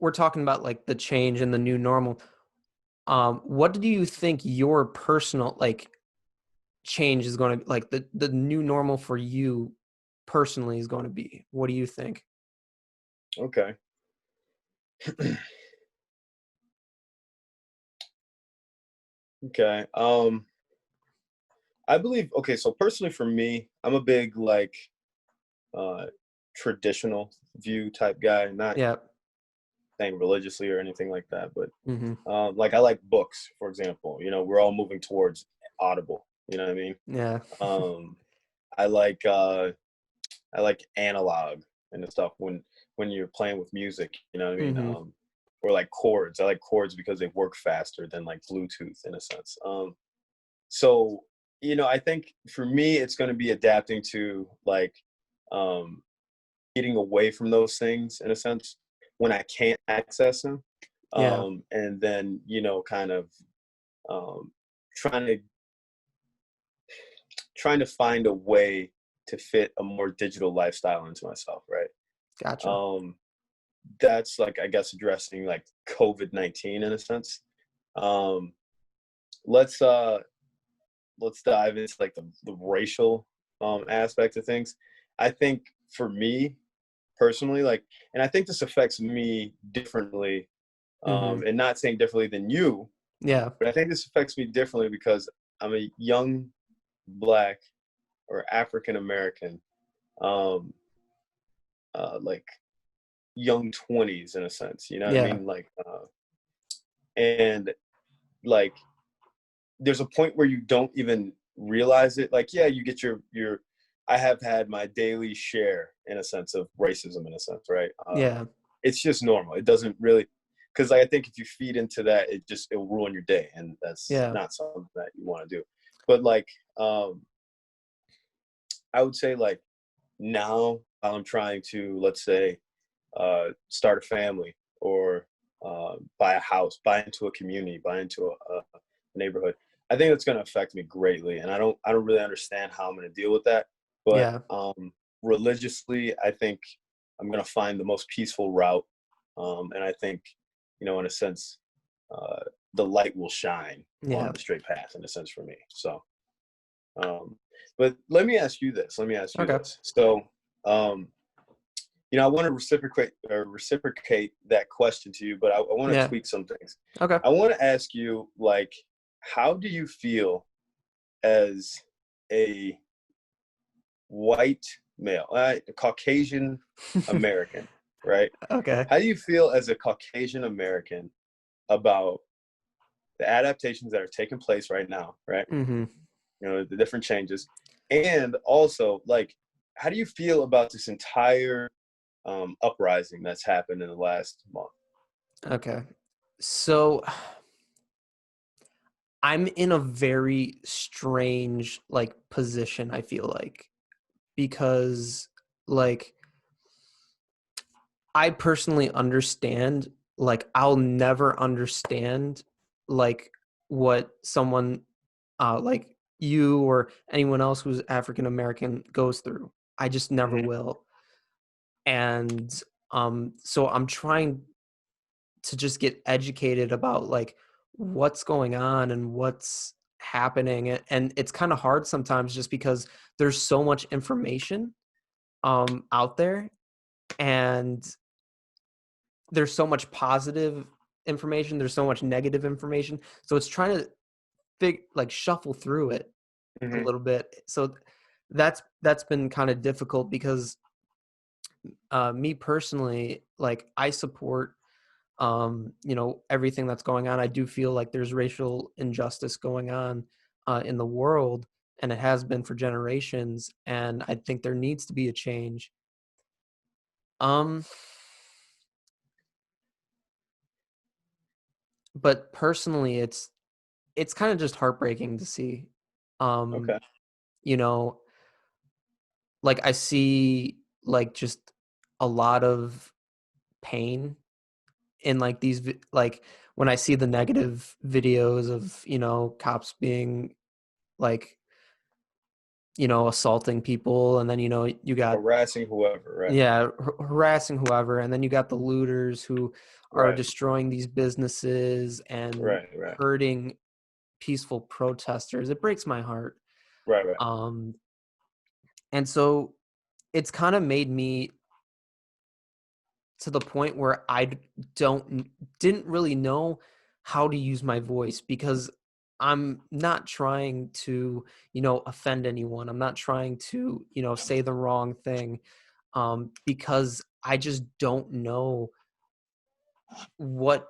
we're talking about like the change and the new normal. What do you think your personal like change is going to like the new normal for you personally is going to be? What do you think? Okay. Okay. I believe, okay, so personally for me, I'm a big like uh traditional view type guy, not Yeah. saying religiously or anything like that, but Mm-hmm. like I like books, for example. We're all moving towards Audible, you know what I mean? Yeah. Um I like I like analog and the stuff when you're playing with music, you know what I mean? Mm-hmm. Or like chords. I like chords because they work faster than like Bluetooth in a sense. So, I think for me, it's going to be adapting to like um, getting away from those things in a sense when I can't access them. Yeah. And then, kind of um, trying to find a way to fit a more digital lifestyle into myself, right? Gotcha. Um, that's like, I guess, addressing like COVID-19 in a sense. Um, let's dive into like the racial aspect of things. I think for me personally, like, and I think this affects me differently, Mm-hmm. and not saying differently than you, Yeah. but I think this affects me differently because I'm a young black or African American, um, like young 20s in a sense, you know what I Yeah. mean? Like, and like there's a point where you don't even realize it. Like, yeah, you get your. I have had my daily share in a sense of racism in a sense, right? Yeah. It's just normal. It doesn't really, because I think if you feed into that, it'll ruin your day, and that's Yeah. not something that you want to do. But like, I would say like now I'm trying to, let's say, start a family or buy a house, buy into a community, buy into a neighborhood. I think that's going to affect me greatly, and I don't really understand how I'm going to deal with that. But Yeah. religiously, I think I'm going to find the most peaceful route, and I think, in a sense, uh, the light will shine on Yeah. the straight path in a sense for me. So, um, but let me ask you this. Let me ask you Okay. this. So, um, I want to reciprocate that question to you, but I want to Yeah. tweak some things. Okay. I want to ask you, like, how do you feel as a white male, a Caucasian American, right? Okay. How do you feel as a Caucasian American about the adaptations that are taking place right now, right? Mm-hmm. The different changes, and also, like, how do you feel about this entire uprising that's happened in the last month? Okay. So I'm in a very strange like position, I feel like, because like I personally understand, like I'll never understand like what someone like you or anyone else who's African American goes through. I just never Hmm. will. And so I'm trying to just get educated about like what's going on and what's happening, and it's kind of hard sometimes just because there's so much information out there, and there's so much positive information, there's so much negative information, so it's trying to like shuffle through it a Hmm. little bit. So that's been kind of difficult because me personally, like I support everything that's going on. I do feel like there's racial injustice going on in the world, and it has been for generations, and I think there needs to be a change. um but personally it's kind of just heartbreaking to see. um Okay. you know like I see like just a lot of pain in like like when I see the negative videos of cops being like assaulting people, and then you got, Harassing whoever, right? yeah, harassing whoever, and then you got the looters who are Right, destroying these businesses and right, right, hurting peaceful protesters. It breaks my heart. right, right. um and so it's kind of made me to the point where don't didn't really know how to use my voice, because I'm not trying to, offend anyone. I'm not trying to, say the wrong thing, because I just don't know what,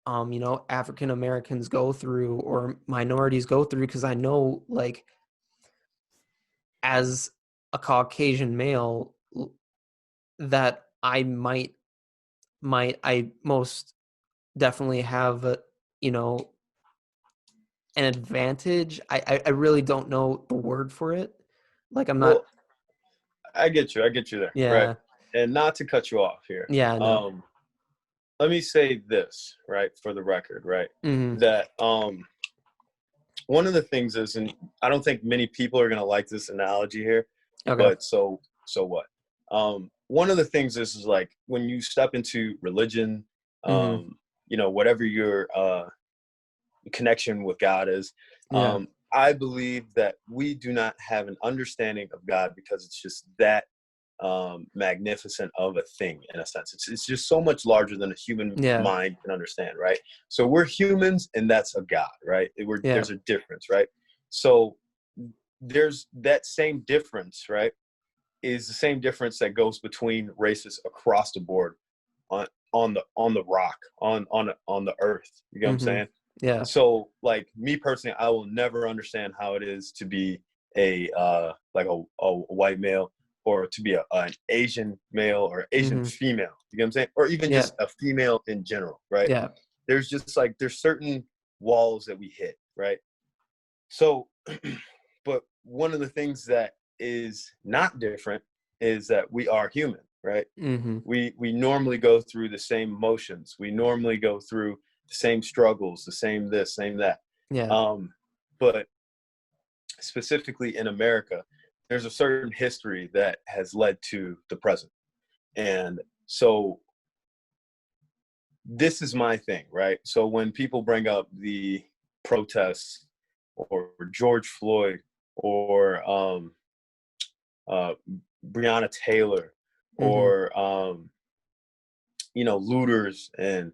African Americans go through or minorities go through, because I know, like, as a Caucasian male, that I most definitely have you know an advantage. I really don't know the word for it. Like, I'm not. Well, I get you. I get you there. Right. Yeah. And not to cut you off here. Yeah, no. Let me say this, right, for the record, right? Mhm. That one of the things is, and I don't think many people are gonna like this analogy here, Okay. but so what? One of the things is like when you step into religion, Mhm. um, whatever your connection with God is. Yeah. I believe that we do not have an understanding of God because it's just that magnificent of a thing in a sense. It's just so much larger than a human Yeah. mind can understand, right? So we're humans, and that's a God, right? Yeah. There's a difference, right? So there's that same difference, right? Is the same difference that goes between races across the board on the rock on the earth. You get what I'm Mhm. saying? Yeah. So like me personally, I will never understand how it is to be a white male, or to be an Asian male or Asian Mhm. female. You get what I'm saying? Or even Yeah. just a female in general, right? Yeah. There's just like there's certain walls that we hit, right? So, but one of the things that is not different is that we are human, right? Mhm. We normally go through the same motions. We normally go through the same struggles, the same this, same that. Yeah. But specifically in America, there's a certain history that has led to the present. And so this is my thing, right? So when people bring up the protests or George Floyd or uh, Breonna Taylor Mhm. or looters and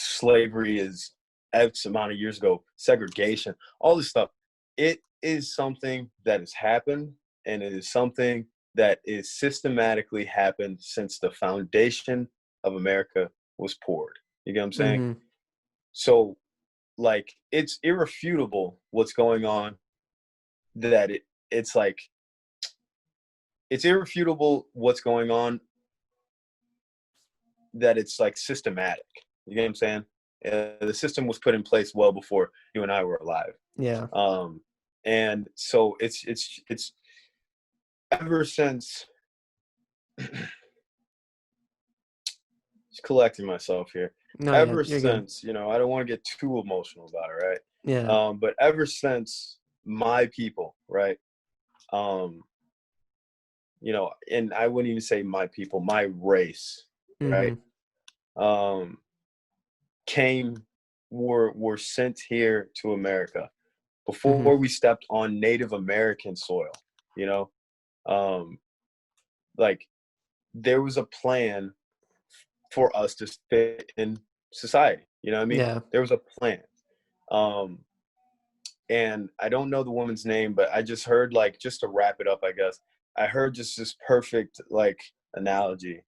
slavery is X amount of years ago, segregation, all this stuff. It is something that has happened, and it is something that is systematically happened since the foundation of America was poured. You get what I'm saying? Mhm. So, like, it's irrefutable what's going on. That it's like it's irrefutable what's going on, that it's like systematic. You get what I'm saying? The system was put in place well before you and I were alive. Yeah. Um, and so it's ever since collecting myself here. No, yeah, Ever you're good. since, I don't want to get too emotional about it, right? Yeah. But ever since my people, right? Um, and I wouldn't even say my people, my race, right? Mhm. Um, came were sent here to America Mhm. before we stepped on Native American soil, you know, um, like there was a plan for us to fit in society. You know what I mean? Yeah. There was a plan. Um, and I don't know the woman's name, but I just heard, like, just to wrap it up, I guess, I heard just this perfect, like, analogy,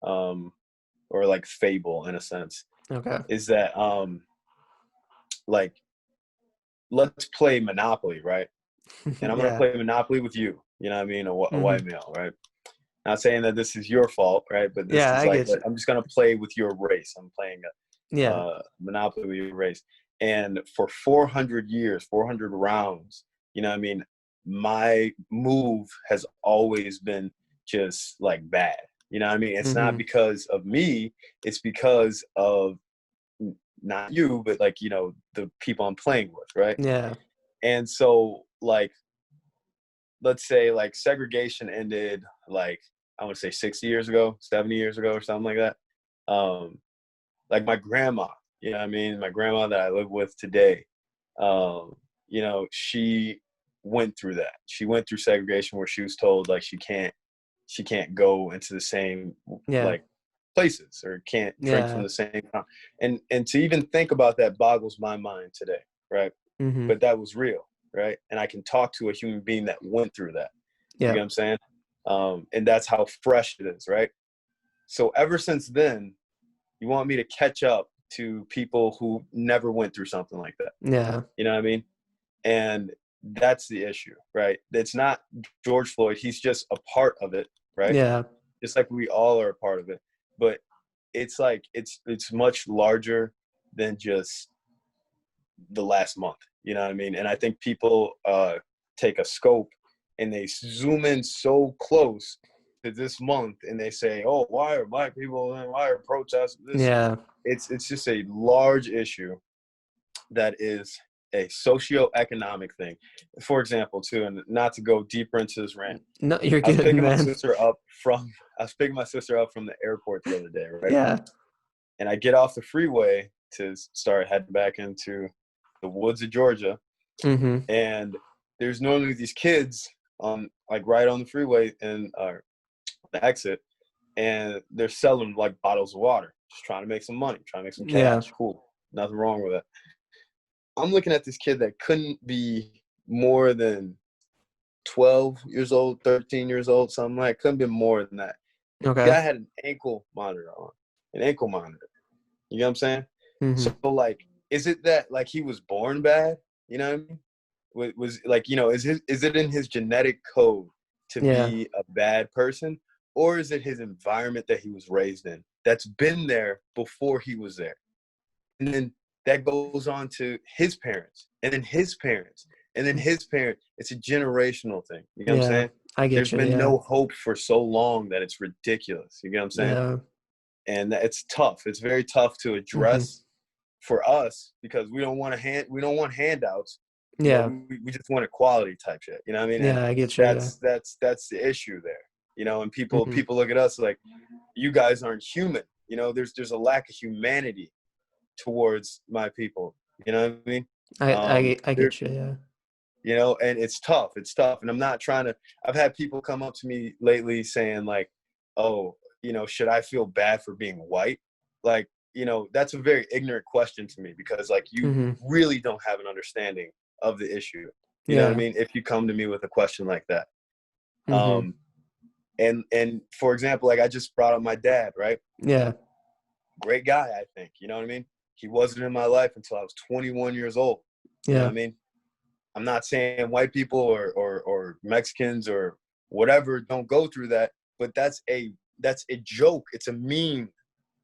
um, or like fable in a sense, Okay. is that, like, let's play Monopoly, right? And I'm going to Yeah. play Monopoly with you. You know what I mean? A Mhm. white male, right? Not saying that this is your fault, right? But this Yeah, is I like, get you. I'm just going to play with your race. I'm playing a Yeah. Monopoly with your race. And for 400 years, 400 rounds, you know what I mean? My move has always been just like bad. You know what I mean? It's not Mhm. because of me, it's because of not you, but like, the people I'm playing with, right? Yeah. And so, like, let's say like segregation ended like, I want to say 60 years ago, 70 years ago or something like that. Like my grandma, you know what I mean? My grandma that I live with today, you know, she went through that. She went through segregation where she was told like she can't go into the same Yeah. like places or can't drink from Yeah. the same and to even think about that boggles my mind today, right? Mm-hmm. But that was real, right? And I can talk to a human being that went through that. You Yeah. get what I'm saying? And that's how fresh it is, right? So ever since then, you want me to catch up to people who never went through something like that. Yeah. You know what I mean? And that's the issue, right? It's not George Floyd. He's just a part of it, right? Yeah. Just like we all are a part of it. But it's like it's much larger than just the last month. You know what I mean? And I think people take a scope and they zoom in so close to this month and they say, "Oh, why are black people and why are protests?" This Yeah. it's just a large issue that is a socioeconomic thing. For example, too, and not to go deeper into this rant, No, you're I was good, picking my man. sister up from the airport the other day, right? Yeah. And I get off the freeway to start heading back into the woods of Georgia, Mm-hmm. and there's normally these kids on like right on the freeway and the exit, and they're selling like bottles of water, just trying to make some money, trying to make some Yeah. cash. Cool, nothing wrong with it. I'm looking at this kid that couldn't be more than 12 years old, 13 years old, something like. Couldn't be more than that. Okay. Guy had an ankle monitor on, an ankle monitor. You know what I'm saying? Mm-hmm. So like, is it that like he was born bad? You know what I mean? Was like, you know, is it in his genetic code to Yeah. be a bad person, or is it his environment that he was raised in that's been there before he was there? And then that goes on to his parents, and then his parents, and then his parents. It's a generational thing. You know what I'm Yeah. saying? I get There's you. been Yeah. no hope for so long that it's ridiculous. You get what I'm saying? Yeah. And it's tough. It's very tough to Mm-hmm. address for us because we don't want we don't want handouts. You know, Yeah. we just want equality type shit. You know what I mean? And Yeah. I get you. Yeah. that's the issue there. You know, and Mm-hmm. people look at us like, you guys aren't human. You know, there's a lack of humanity towards my people. You know what I mean? I There, get you. Yeah. you know, and it's tough. It's tough. And I'm not trying to, I've had people come up to me lately saying like, "Oh, you know, should I feel bad for being white?" Like, you know, that's a very ignorant question to me because like you Mm-hmm. really don't have an understanding of the issue. You know what I Yeah. mean? If you come to me with a question like that. Mm-hmm. Um, and for example, like I just brought up my dad, right? Yeah. Great guy, I think. You know what I mean? He wasn't in my life until I was 21 years old. You know Yeah. what I mean? I'm not saying white people or Mexicans or whatever don't go through that, but that's a joke. It's a meme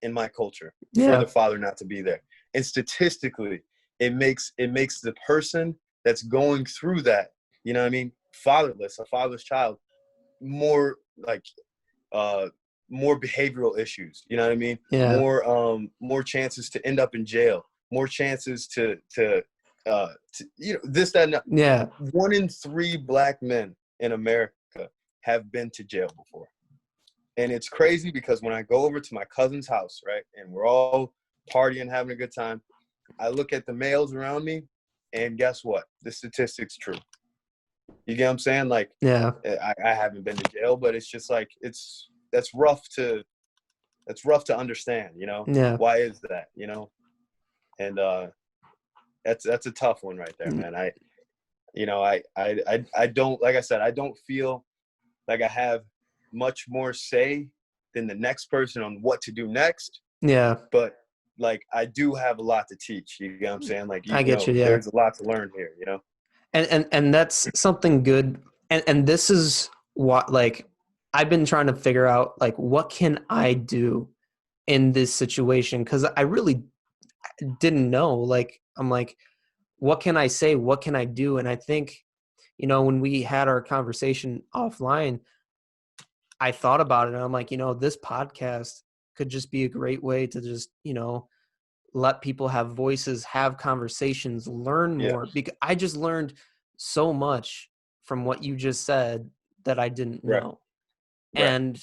in my culture for Yeah. the father not to be there. And statistically, it makes the person that's going through that, you know what I mean, fatherless, a fatherless child, more like uh more behavioral issues, you know what I mean? Yeah. More chances to end up in jail, more chances to you know, this, that, and that. Yeah. 1 in 3 black men in America have been to jail before. And it's crazy because when I go over to my cousin's house, right, and we're all partying, having a good time, I look at the males around me, and guess what? The statistic's true. You get what I'm saying? Like, Yeah. I haven't been to jail, but it's just like that's rough to understand. You know, Yeah. why is that? You know, and that's a tough one right there, man. I don't, like I said, I don't feel like I have much more say than the next person on what to do next, Yeah. but like I do have a lot to teach. You know what I'm saying? Like I you get know, you. Yeah. there's a lot to learn here. You know? And that's something good. And this is what, like, I've been trying to figure out, like, what can I do in this situation? Because I really didn't know. Like, I'm like, what can I say? What can I do? And I think, when we had our conversation offline, I thought about it and I'm like, this podcast could just be a great way to just, let people have voices, have conversations, learn Yeah. more. Because I just learned so much from what you just said that I didn't Right. know. Right.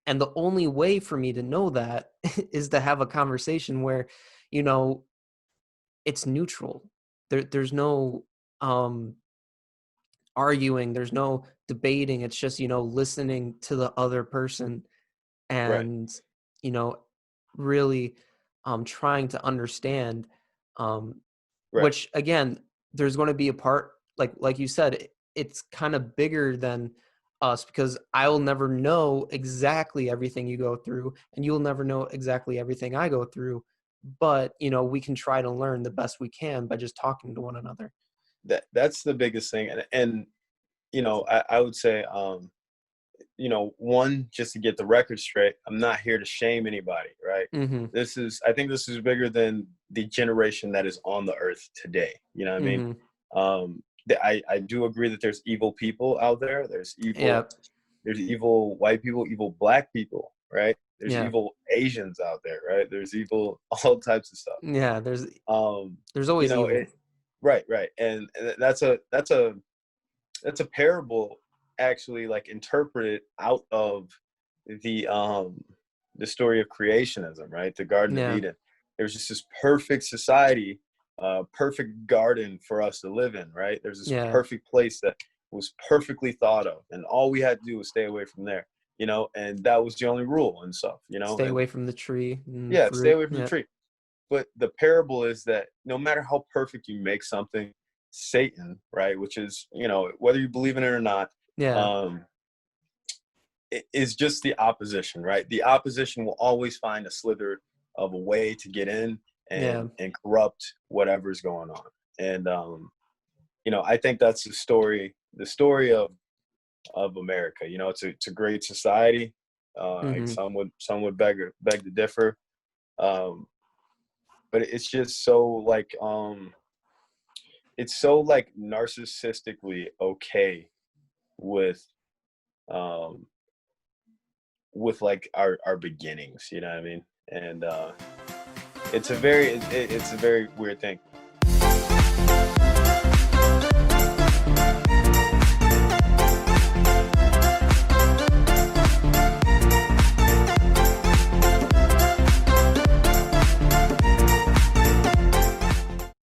And the only way for me to know that is to have a conversation where, you know, it's neutral. There's no um arguing, there's no debating. It's just, listening to the other person Right. and, you know, really trying to understand, um Right. which again, there's going to be a part, like you said, it's kind of bigger than us, because I'll never know exactly everything you go through, and you'll never know exactly everything I go through. But we can try to learn the best we can by just talking to one another. That's the biggest thing. And I would say, one, just to get the record straight, I'm not here to shame anybody, right? Mhm. I think this is bigger than the generation that is on the earth today. You know what I mean? Mhm. I do agree that there's evil people out there. Yeah. There's evil white people, evil black people, right? There's Yeah. evil Asians out there, right? There's evil all types of stuff. Yeah. Um, There's you always know, evil. right, right, and that's a parable, actually, like, interpreted out of the um the story of creationism, right? The Garden of Yeah. Eden. There's just this perfect society, perfect garden for us to live in, right? There's this Yeah. perfect place that was perfectly thought of, and all we had to do was stay away from there, and that was the only rule and stuff, Stay and away from the tree and yeah, stay fruit. away from the Yeah. tree. But the parable is that no matter how perfect you make something, Satan, right, which is, whether you believe in it or not, Yeah. um, is just the opposition, right? The opposition will always find a slither of a way to get in Yeah. and corrupt whatever's going on. And I think that's the story of America. It's a great society. Like, Mhm. some would beg to differ. Um, but it's so, like, narcissistically okay with um like our beginnings, you know what I mean? And it's a very weird thing.